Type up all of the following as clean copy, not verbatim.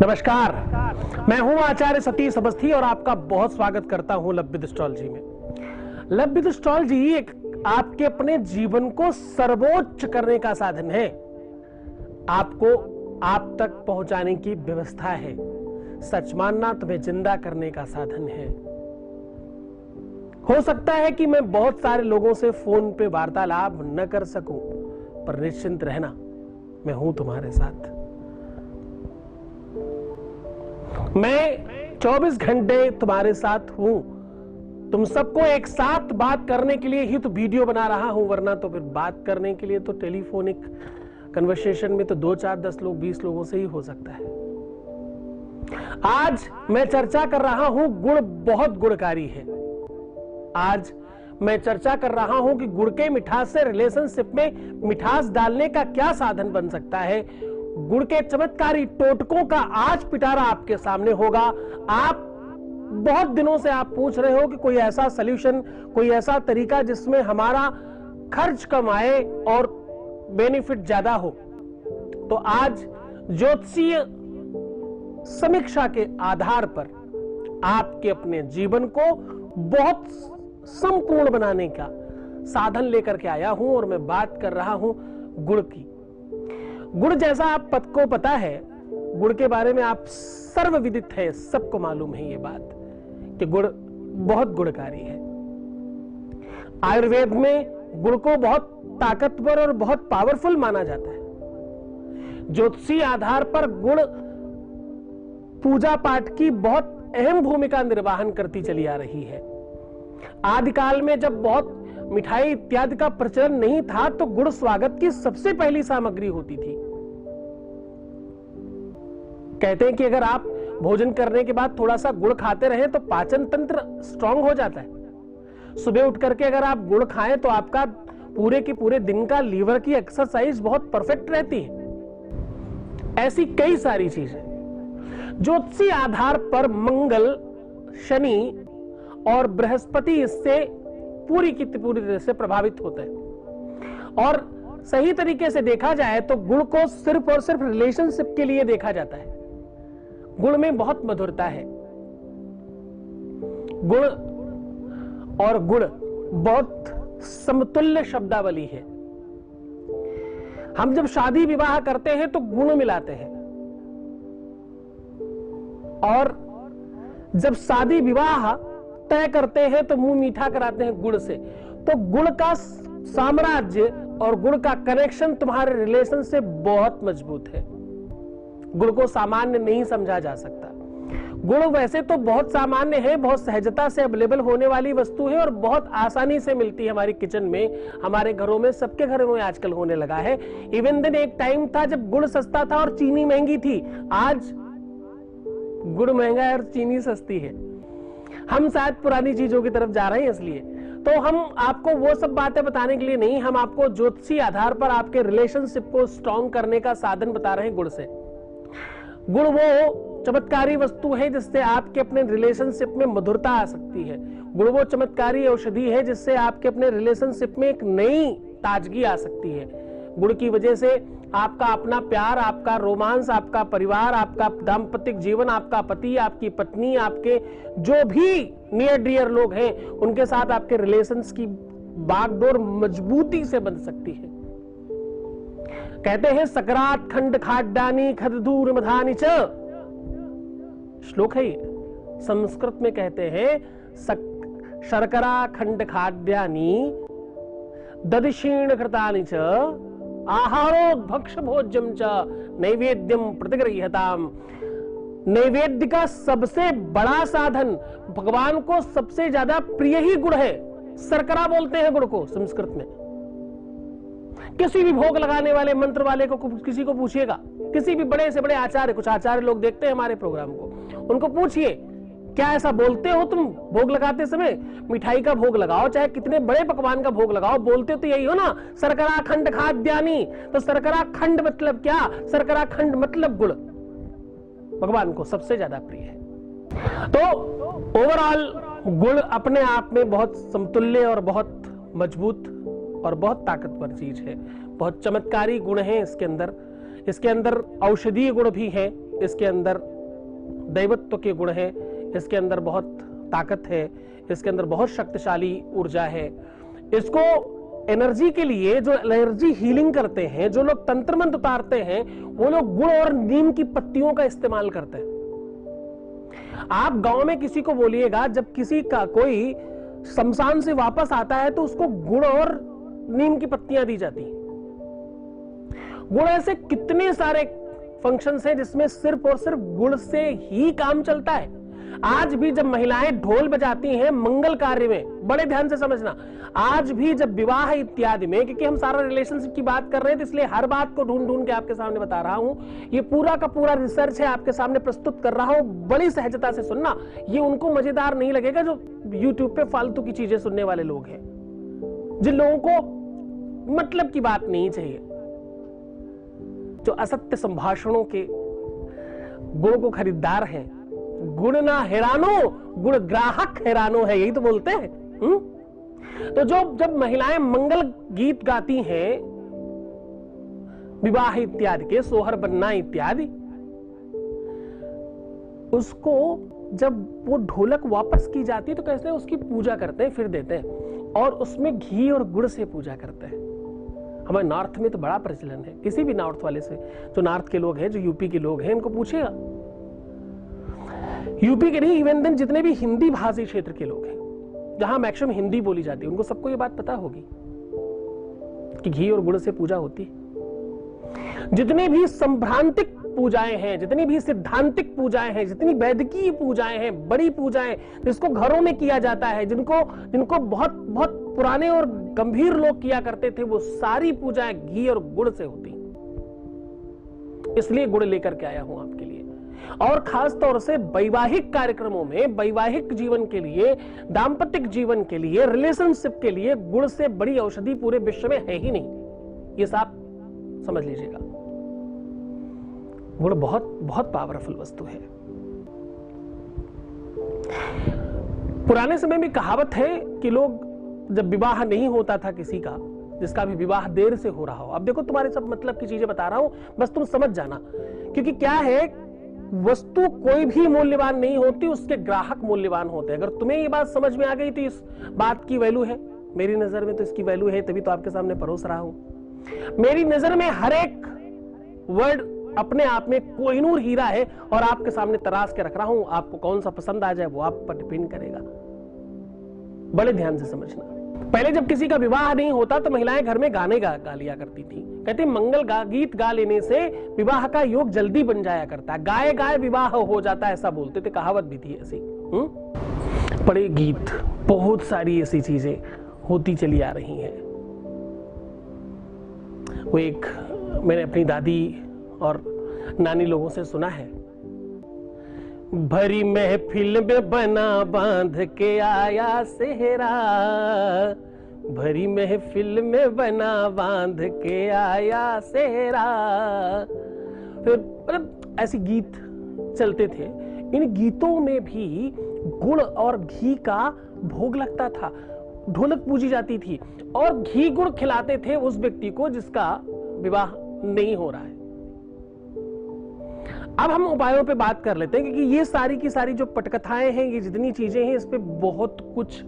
नमस्कार, मैं हूं आचार्य सतीश अवस्थी और आपका बहुत स्वागत करता हूं लवविद एस्ट्रोलॉजी में। लवविद एस्ट्रोलॉजी एक आपके अपने जीवन को सर्वोच्च करने का साधन है, आपको आप तक पहुंचाने की व्यवस्था है। सच मानना तुम्हें जिंदा करने का साधन है। हो सकता है कि मैं बहुत सारे लोगों से फोन पे वार्तालाप न कर सकूं, पर निश्चिंत रहना, मैं हूं तुम्हारे साथ। मैं 24 घंटे तुम्हारे साथ हूं। तुम सबको एक साथ बात करने के लिए ही तो वीडियो बना रहा हूं, वरना तो फिर बात करने के लिए तो टेलीफोनिक कन्वर्सेशन में तो 2, 4, 10 लोग 20 लोगों से ही हो सकता है। आज मैं चर्चा कर रहा हूं, गुड़ बहुत गुणकारी है। आज मैं चर्चा कर रहा हूं कि गुड़ के मिठास से रिलेशनशिप में मिठास डालने का क्या साधन बन सकता है। गुड़ के चमत्कारी टोटकों का आज पिटारा आपके सामने होगा। आप बहुत दिनों से आप पूछ रहे हो कि कोई ऐसा सॉल्यूशन, कोई ऐसा तरीका जिसमें हमारा खर्च कम आए और बेनिफिट ज्यादा हो। तो आज ज्योतिषीय समीक्षा के आधार पर आपके अपने जीवन को बहुत संपूर्ण बनाने का साधन लेकर के आया हूं और मैं बात कर रहा हूं गुड़ की। गुड़ जैसा आप को पता है, गुड़ के बारे में आप सर्वविदित है, सबको मालूम है ये बात कि गुड़ बहुत गुणकारी है। आयुर्वेद में गुड़ को बहुत ताकतवर और बहुत पावरफुल माना जाता है। ज्योतिषीय आधार पर गुड़ पूजा पाठ की बहुत अहम भूमिका निर्वाहन करती चली आ रही है। आदिकाल में जब बहुत मिठाई इत्यादि का प्रचलन नहीं था तो गुड़ स्वागत की सबसे पहली सामग्री होती थी। कहते हैं कि अगर आप भोजन करने के बाद थोड़ा सा गुड़ खाते रहे तो पाचन तंत्र स्ट्रांग हो जाता है। सुबह उठ करके अगर आप गुड़ खाएं तो आपका पूरे के पूरे दिन का लीवर की एक्सरसाइज बहुत परफेक्ट रहती है। ऐसी कई सारी चीजें ज्योतिषीय आधार पर मंगल, शनि और बृहस्पति इससे पूरी की पूरी तरह से प्रभावित होते हैं। और सही तरीके से देखा जाए तो गुड़ को सिर्फ और सिर्फ रिलेशनशिप के लिए देखा जाता है। गुड़ में बहुत मधुरता है। गुड़ और गुड़ बहुत समतुल्य शब्दावली है। हम जब शादी विवाह करते हैं तो गुड़ मिलाते हैं, और जब शादी विवाह तय करते हैं तो मुंह मीठा कराते हैं गुड़ से। तो गुड़ का साम्राज्य और गुड़ का कनेक्शन तुम्हारे रिलेशन से बहुत मजबूत है। गुड़ को सामान्य नहीं समझा जा सकता। गुड़ वैसे तो बहुत सामान्य है, बहुत सहजता से अवेलेबल होने वाली वस्तु है और बहुत आसानी से मिलती है हमारी किचन में, हमारे घरों में, सबके घरों में आजकल होने लगा है। इवन दिन एक टाइम था जब गुड़ सस्ता था और चीनी महंगी थी। आज गुड़ महंगा है और चीनी सस्ती है। हम शायद पुरानी चीजों की तरफ जा रहे हैं, इसलिए तो हम आपको वो सब बातें बताने के लिए नहीं, हम आपको ज्योतिषीय आधार पर आपके रिलेशनशिप को स्ट्रॉन्ग करने का साधन बता रहे हैं गुड़ से। गुड़ वो चमत्कारी वस्तु है जिससे आपके अपने रिलेशनशिप में मधुरता आ सकती है। गुड़ वो चमत्कारी औषधि है जिससे आपके अपने रिलेशनशिप में एक नई ताजगी आ सकती है। गुड़ की वजह से आपका अपना प्यार, आपका रोमांस, आपका परिवार, आपका दाम्पत्य जीवन, आपका पति, आपकी पत्नी, आपके जो भी नियर डियर लोग हैं उनके साथ आपके रिलेशंस की बागडोर मजबूती से बन सकती है। कहते हैं सकरात खंड खाड्डानी खददूर मधानी च, श्लोक है ये, संस्कृत में कहते हैं शर्करा खंड खाड्यानी दधिक्षीण कृतानि च आहारोद्भक्ष भोज्यम च नैवेद्यम प्रतिगृह्यताम। नैवेद्य का सबसे बड़ा साधन, भगवान को सबसे ज्यादा प्रिय ही गुड़ है। शर्करा बोलते हैं गुड़ को संस्कृत में। किसी भी भोग लगाने वाले मंत्र वाले को किसी को पूछिएगा, किसी भी बड़े से बड़े आचार्य, कुछ आचार्य लोग देखते हैं हमारे प्रोग्राम को, उनको पूछिए क्या ऐसा बोलते हो तुम भोग लगाते समय? मिठाई का भोग लगाओ, चाहे कितने बड़े पकवान का भोग लगाओ, बोलते तो यही हो ना, शर्करा खंड खाद्यानी। तो शर्करा खंड मतलब क्या? शर्करा खंड मतलब गुड़ भगवान को सबसे ज्यादा प्रिय है। तो ओवरऑल गुड़ अपने आप में बहुत समतुल्य और बहुत मजबूत और बहुत ताकतवर चीज है। बहुत चमत्कारी गुण है इसके अंदर। इसके अंदर औषधीय गुण भी है इसके अंदर दैवत्व के गुण हैं, इसके अंदर बहुत ताकत है, इसके अंदर बहुत शक्तिशाली ऊर्जा है। इसको एनर्जी के लिए, जो एनर्जी हीलिंग करते हैं, जो लोग तंत्र मंत्र उतारते हैं, वो लोग गुड़ और नीम की पत्तियों का इस्तेमाल करते हैं। आप गांव में किसी को बोलिएगा, जब किसी का कोई शमशान से वापस आता है तो उसको गुड़ और नीम की पत्तियां दी जाती हैं। गुड़ ऐसे कितने सारे फंक्शंस हैं जिसमें सिर्फ और सिर्फ गुड़ से ही काम चलता है। आज भी जब महिलाएं ढोल बजाती हैं मंगल कार्य में, बड़े ध्यान से समझना, आज भी जब विवाह इत्यादि में, क्योंकि हम सारा रिलेशनशिप की बात कर रहे हैं तो इसलिए हर बात को ढूंढ ढूंढ के आपके सामने बता रहा हूं। ये पूरा का पूरा रिसर्च है, आपके सामने प्रस्तुत कर रहा हूं, बड़ी सहजता से सुनना। ये उनको मजेदार नहीं लगेगा जो यूट्यूब पे फालतू की चीजें सुनने वाले लोग हैं, जिन लोगों को मतलब की बात नहीं चाहिए, जो असत्य संभाषणों के गुण को खरीदार हैं। गुण ना हैरानो, गुण ग्राहक हैरानो है, यही तो बोलते हैं। तो जब महिलाएं मंगल गीत गाती हैं, विवाह इत्यादि के, सोहर बनना इत्यादि, उसको जब वो ढोलक वापस की जाती है तो कैसे उसकी पूजा करते हैं, फिर देते हैं, और उसमें घी और गुड़ से पूजा करते हैं। हमारे नॉर्थ में तो बड़ा प्रचलन है। किसी भी नॉर्थ वाले से, जो नॉर्थ के लोग हैं, जो यूपी के लोग हैं, इनको पूछेगा, यूपी के नहीं, इवन देन जितने भी हिंदी भाषी क्षेत्र के लोग हैं, जहां मैक्सिमम हिंदी बोली जाती है, उनको सबको ये बात पता होगी कि घी और गुड़ से पूजा होती है। जितनी भी संभ्रांतिक पूजाएं हैं, जितनी भी सिद्धांतिक पूजाएं हैं, जितनी वैदिकीय पूजाएं हैं, बड़ी पूजाएं जिसको घरों में किया जाता है, जिनको बहुत बहुत पुराने और गंभीर लोग किया करते थे, वो सारी पूजाएं घी और गुड़ से होती। इसलिए गुड़ लेकर के आया हूं आपके लिए। और खास तौर से वैवाहिक कार्यक्रमों में, वैवाहिक जीवन के लिए, दाम्पत्य जीवन के लिए, रिलेशनशिप के लिए गुड़ से बड़ी औषधि पूरे विश्व में है ही नहीं। ये साफ समझ लीजिएगा। गुड़ बहुत बहुत पावरफुल वस्तु है। पुराने समय में कहावत है कि लोग, जब विवाह नहीं होता था किसी का, जिसका भी विवाह देर से हो रहा हो, अब देखो तुम्हारे सब मतलब की चीजें बता रहा हूं, बस तुम समझ जाना। क्योंकि क्या है, वस्तु कोई भी मूल्यवान नहीं होती, उसके ग्राहक मूल्यवान होते हैं। अगर तुम्हें ये बात समझ में आ गई तो इस बात की वैल्यू है, मेरी नजर में तो इसकी वैल्यू है, तभी तो आपके सामने परोस रहा हूं। मेरी नजर में हर एक वर्ड अपने आप में कोहिनूर हीरा है, और आपके सामने तराश के रख रहा हूं। आपको कौन सा पसंद आ जाए वो आप पर डिपेंड करेगा। बड़े ध्यान से समझना। पहले जब किसी का विवाह नहीं होता तो महिलाएं घर में गाने गा लिया करती थी। कहती मंगल गीत गा लेने से विवाह का योग जल्दी बन जाया करता है, गाए गाए विवाह हो जाता है, ऐसा बोलते थे, कहावत भी थी ऐसी। बड़े गीत, बहुत सारी ऐसी चीजें होती चली आ रही हैं। वो एक मैंने अपनी दादी और नानी लोगों से सुना है, भरी महफिल में बना बांध के आया सेहरा, भरी महफिल में बना बांध के आया सेहरा। फिर मतलब ऐसे गीत चलते थे। इन गीतों में भी गुड़ और घी का भोग लगता था, ढोलक पूजी जाती थी, और घी गुड़ खिलाते थे उस व्यक्ति को जिसका विवाह नहीं हो रहा है। अब हम उपायों पे बात कर लेते हैं, क्योंकि ये सारी की सारी जो पटकथाएं हैं, ये जितनी चीजें हैं, इस पे बहुत कुछ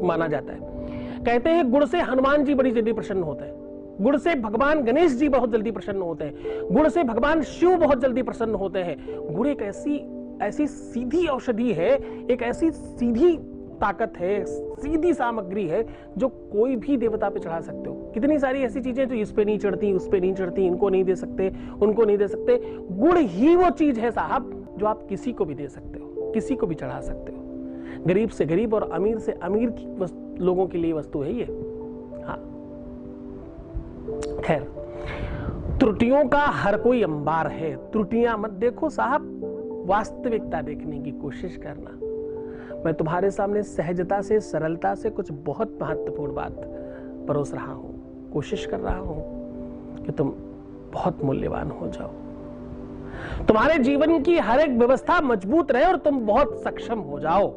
माना जाता है। कहते हैं गुड़ से हनुमान जी बड़ी जल्दी प्रसन्न होते हैं, गुड़ से भगवान गणेश जी बहुत जल्दी प्रसन्न होते हैं, गुड़ से भगवान शिव बहुत जल्दी प्रसन्न होते हैं। गुड़ एक ऐसी सीधी औषधि है, एक ऐसी सीधी ताकत है, सीधी सामग्री है, जो कोई भी देवता पे चढ़ा सकते हो। कितनी सारी ऐसी चीजें जो इस पे नहीं चढ़ती, उस पे नहीं चढ़ती, इनको नहीं दे सकते, उनको नहीं दे सकते। गुड़ ही वो चीज है साहब जो आप किसी को भी दे सकते हो, किसी को भी चढ़ा सकते हो। गरीब से गरीब और अमीर से अमीर लोगों के लिए वस्तु है ये। हाँ, खैर, त्रुटियों का हर कोई अंबार है, त्रुटियां मत देखो साहब, वास्तविकता देखने की कोशिश करना। मैं तुम्हारे सामने सहजता से, सरलता से कुछ बहुत महत्वपूर्ण बात परोस रहा हूं, कोशिश कर रहा हूं कि तुम बहुत मूल्यवान हो जाओ, तुम्हारे जीवन की हर एक व्यवस्था मजबूत रहे और तुम बहुत सक्षम हो जाओ।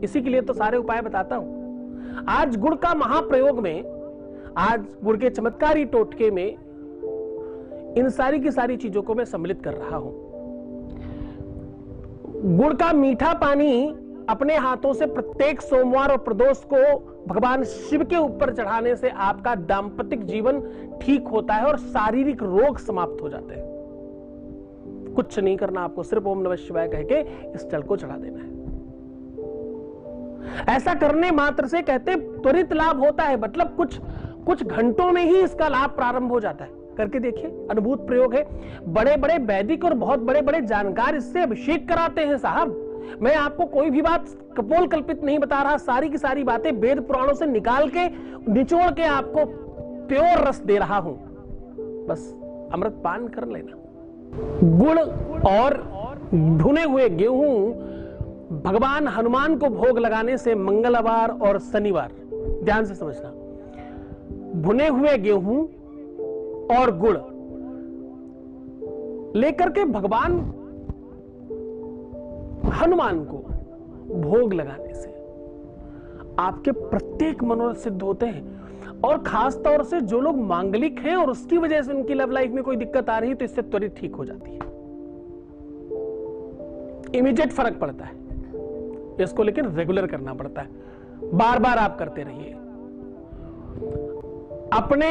इसी के लिए तो सारे उपाय बताता हूं। आज गुड़ का महाप्रयोग में, आज गुड़ के चमत्कारी टोटके में इन सारी की सारी चीजों को मैं सम्मिलित कर रहा हूं। गुड़ का मीठा पानी अपने हाथों से प्रत्येक सोमवार और प्रदोष को भगवान शिव के ऊपर चढ़ाने से आपका दाम्पतिक जीवन ठीक होता है और शारीरिक रोग समाप्त हो जाते हैं। कुछ नहीं करना आपको, सिर्फ ओम नमः शिवाय कह के इस जल को चढ़ा देना है। ऐसा करने मात्र से कहते त्वरित लाभ होता है, मतलब कुछ घंटों में ही इसका लाभ प्रारंभ हो जाता है। करके देखिए, अद्भुत प्रयोग है। बड़े बड़े वैदिक और बहुत बड़े बड़े जानकार इससे अभिषेक कराते हैं साहब। मैं आपको कोई भी बात कपोल कल्पित नहीं बता रहा, सारी की सारी बातें वेद पुराणों से निकाल के निचोड़ के आपको प्योर रस दे रहा हूं। बस अमृत पान कर लेना। गुड़ और भुने हुए गेहूं भगवान हनुमान को भोग लगाने से मंगलवार और शनिवार, ध्यान से समझना, भुने हुए गेहूं और गुड़ लेकर के भगवान हनुमान को भोग लगाने से आपके प्रत्येक मनोरथ सिद्ध होते हैं। और खास तौर से जो लोग मांगलिक हैं और उसकी वजह से उनकी लव लाइफ में कोई दिक्कत आ रही है, तो इससे त्वरित ठीक हो जाती है, इमीडिएट फर्क पड़ता है। इसको लेकिन रेगुलर करना पड़ता है, बार बार आप करते रहिए। अपने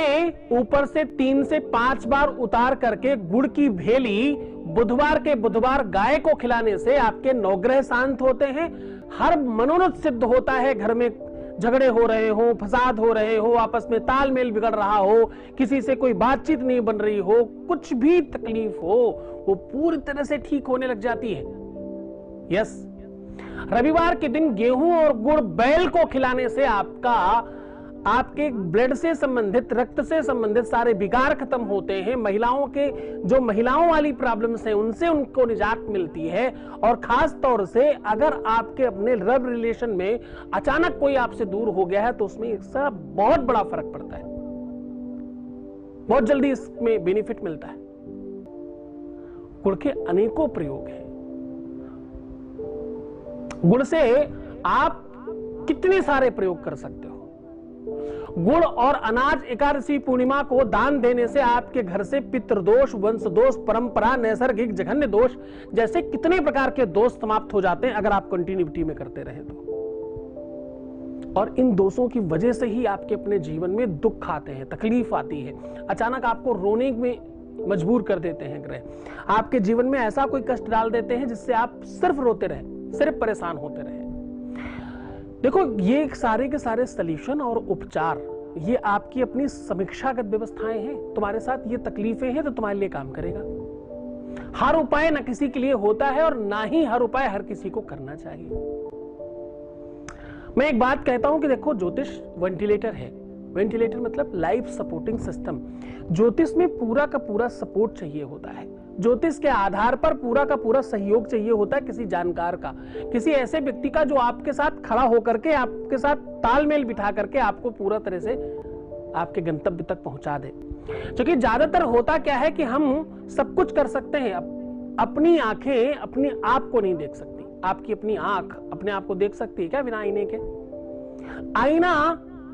ऊपर से 3 से 5 बार उतार करके गुड़ की भेली बुधवार के बुधवार गाय को खिलाने से आपके नवग्रह शांत होते हैं, हर मनोरथ सिद्ध होता है। घर में झगड़े हो रहे हो, फसाद हो रहे हो, आपस में तालमेल बिगड़ रहा हो, किसी से कोई बातचीत नहीं बन रही हो, कुछ भी तकलीफ हो, वो पूरी तरह से ठीक होने लग जाती है। यस, रविवार के दिन गेहूं और गुड़ बैल को खिलाने से आपके ब्लड से संबंधित, रक्त से संबंधित सारे विकार खत्म होते हैं। महिलाओं के जो महिलाओं वाली प्रॉब्लम्स हैं उनसे उनको निजात मिलती है। और खास तौर से अगर आपके अपने लव रिलेशन में अचानक कोई आपसे दूर हो गया है तो उसमें इसका बहुत बड़ा फर्क पड़ता है, बहुत जल्दी इसमें बेनिफिट मिलता है। गुड़ के अनेकों प्रयोग हैं। गुड़ से आप कितने सारे प्रयोग कर सकते हो। गुड़ और अनाज एकादशी पूर्णिमा को दान देने से आपके घर से पितृदोष, वंश दोष, परंपरा, नैसर्गिक जघन्य दोष जैसे कितने प्रकार के दोष समाप्त हो जाते हैं अगर आप कंटिन्यूटी में करते रहे तो। और इन दोषों की वजह से ही आपके अपने जीवन में दुख आते हैं, तकलीफ आती है, अचानक आपको रोने में मजबूर कर देते हैं ग्रह, आपके जीवन में ऐसा कोई कष्ट डाल देते हैं जिससे आप सिर्फ रोते रहे, सिर्फ परेशान होते रहे। देखो, ये सारे के सारे सॉल्यूशन और उपचार ये आपकी अपनी समीक्षागत व्यवस्थाएं हैं। तुम्हारे साथ ये तकलीफें हैं तो तुम्हारे लिए काम करेगा। हर उपाय न किसी के लिए होता है और ना ही हर उपाय हर किसी को करना चाहिए। मैं एक बात कहता हूं कि देखो, ज्योतिष वेंटिलेटर है। वेंटिलेटर मतलब लाइफ सपोर्टिंग सिस्टम। ज्योतिष में पूरा का पूरा सपोर्ट चाहिए होता है। ज्योतिष के आधार पर पूरा का पूरा सहयोग चाहिए होता है किसी जानकार का, किसी ऐसे व्यक्ति का जो आपके साथ खड़ा होकर के आपके साथ तालमेल बिठा करके आपको पूरा तरह से आपके गंतव्य तक पहुंचा दे। क्योंकि ज्यादातर होता क्या है कि हम सब कुछ कर सकते हैं, अपनी आंखें अपने आप को नहीं देख सकती। आपकी अपनी आंख अपने आप को देख सकती है क्या बिना आईने के? आईना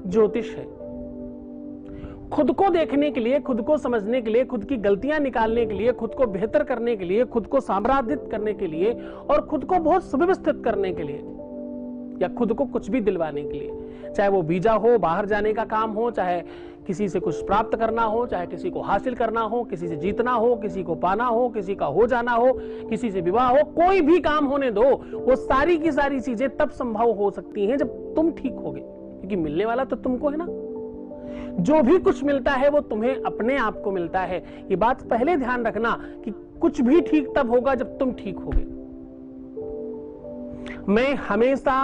ज्योतिष है। खुद को देखने के लिए, खुद को समझने के लिए, खुद की गलतियां निकालने के लिए, खुद को बेहतर करने के लिए, खुद को साम्राज्यित करने के लिए और खुद को बहुत सुव्यवस्थित करने के लिए या खुद को कुछ भी दिलवाने के लिए, चाहे वो वीजा हो, बाहर जाने का काम हो, चाहे किसी से कुछ प्राप्त करना हो, चाहे किसी को हासिल करना हो, किसी से जीतना हो, किसी को पाना हो, किसी का हो जाना हो, किसी से विवाह हो, कोई भी काम होने दो, वो सारी की सारी चीजें तब संभव हो सकती हैं जब तुम ठीक होगे। क्योंकि मिलने वाला तो तुमको है ना। जो भी कुछ मिलता है वो तुम्हें अपने आप को मिलता है। ये बात पहले ध्यान रखना कि कुछ भी ठीक तब होगा जब तुम ठीक होगे। मैं हमेशा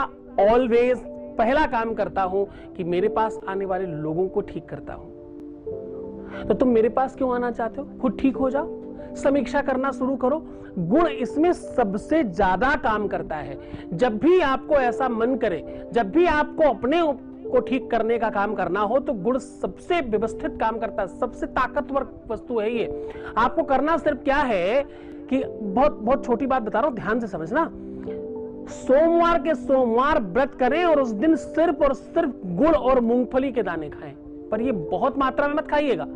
ऑलवेज पहला काम करता हूं कि मेरे पास आने वाले लोगों को ठीक करता हूं। तो तुम मेरे पास क्यों आना चाहते हो? खुद ठीक हो जाओ, समीक्षा करना शुरू करो। गुण इसमें सबसे ज्यादा काम करता है। जब भी आपको ऐसा मन करे, जब भी आपको अपने को ठीक करने का काम करना हो, तो गुड़ सबसे व्यवस्थित काम करता है। सबसे ताकतवर वस्तु है ये। आपको करना सिर्फ क्या है कि बहुत बहुत छोटी बात बता रहा हूं, ध्यान से समझना। सोमवार के सोमवार व्रत करें और उस दिन सिर्फ और सिर्फ गुड़ और मूंगफली के दाने खाएं, पर ये बहुत मात्रा में मत खाइएगा।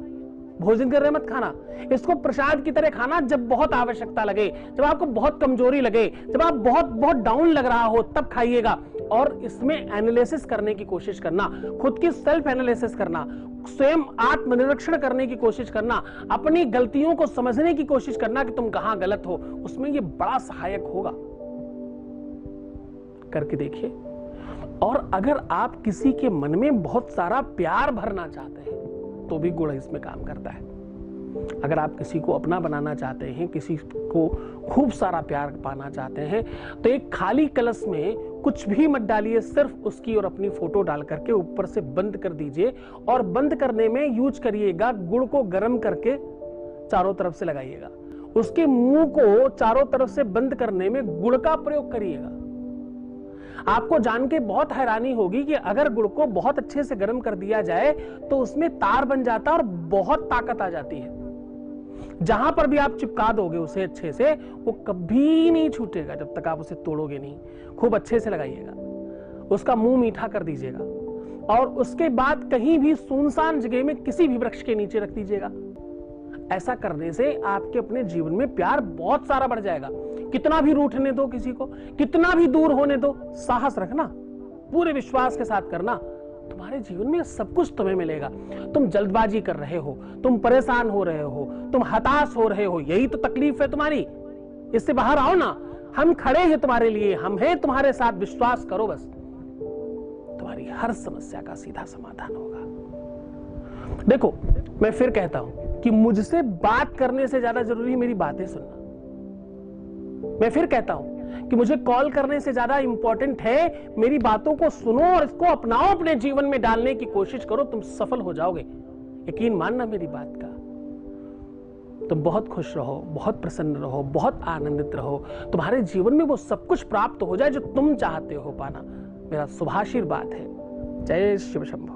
भोजन कर रहे मत खाना, इसको प्रसाद की तरह खाना जब बहुत आवश्यकता लगे, जब आपको बहुत कमजोरी लगे, जब आप बहुत बहुत डाउन लग रहा हो तब खाइएगा। और इसमें एनालिसिस करने की कोशिश करना, खुद की सेल्फ एनालिसिस करना, स्वयं आत्मनिरीक्षण करने की कोशिश करना, अपनी गलतियों को समझने की कोशिश करना कि तुम कहां गलत हो, उसमें ये बड़ा सहायक होगा। करके देखिए। और अगर आप किसी के मन में बहुत सारा प्यार भरना चाहते हैं तो भी गुड़ इसमें काम करता है। अगर आप किसी को अपना बनाना चाहते हैं, किसी को खूब सारा प्यार पाना चाहते हैं, तो एक खाली कलश में कुछ भी मत डालिए, सिर्फ उसकी और अपनी फोटो डाल करके ऊपर से बंद कर दीजिए। और बंद करने में यूज करिएगा गुड़ को गर्म करके चारों तरफ से लगाइएगा। उसके मुंह को चारों तरफ से बंद करने में गुड़ का प्रयोग करिएगा। आपको जान के बहुत हैरानी होगी कि अगर गुड़ को बहुत अच्छे से गर्म कर दिया जाए तो उसमें तार बन जाता है और बहुत ताकत आ जाती है। जहां पर भी आप चिपका दोगे उसे अच्छे से, वो कभी नहीं छूटेगा जब तक आप उसे तोड़ोगे नहीं। खूब अच्छे से लगाइएगा, उसका मुंह मीठा कर दीजिएगा और उसके बाद कहीं भी सुनसान जगह में किसी भी वृक्ष के नीचे रख दीजिएगा। ऐसा करने से आपके अपने जीवन में प्यार बहुत सारा बढ़ जाएगा। कितना भी रूठने दो किसी को, कितना भी दूर होने दो, साहस रखना, पूरे विश्वास के साथ करना, तुम्हारे जीवन में सब कुछ तुम्हें मिलेगा। तुम जल्दबाजी कर रहे हो, तुम परेशान हो रहे हो, तुम हताश हो रहे हो, यही तो तकलीफ है तुम्हारी। इससे बाहर आओ ना, हम खड़े हैं तुम्हारे लिए, हम हैं तुम्हारे साथ, विश्वास करो बस, तुम्हारी हर समस्या का सीधा समाधान होगा। देखो, मैं फिर कहता हूं कि मुझसे बात करने से ज्यादा जरूरी मेरी बातें सुनना। मैं फिर कहता हूं कि मुझे कॉल करने से ज्यादा इंपॉर्टेंट है मेरी बातों को सुनो और इसको अपनाओ, अपने जीवन में डालने की कोशिश करो, तुम सफल हो जाओगे। यकीन मानना मेरी बात का। तुम बहुत खुश रहो, बहुत प्रसन्न रहो, बहुत आनंदित रहो, तुम्हारे जीवन में वो सब कुछ प्राप्त हो जाए जो तुम चाहते हो पाना। मेरा शुभाशीर्वाद है। जय शिव शंभो।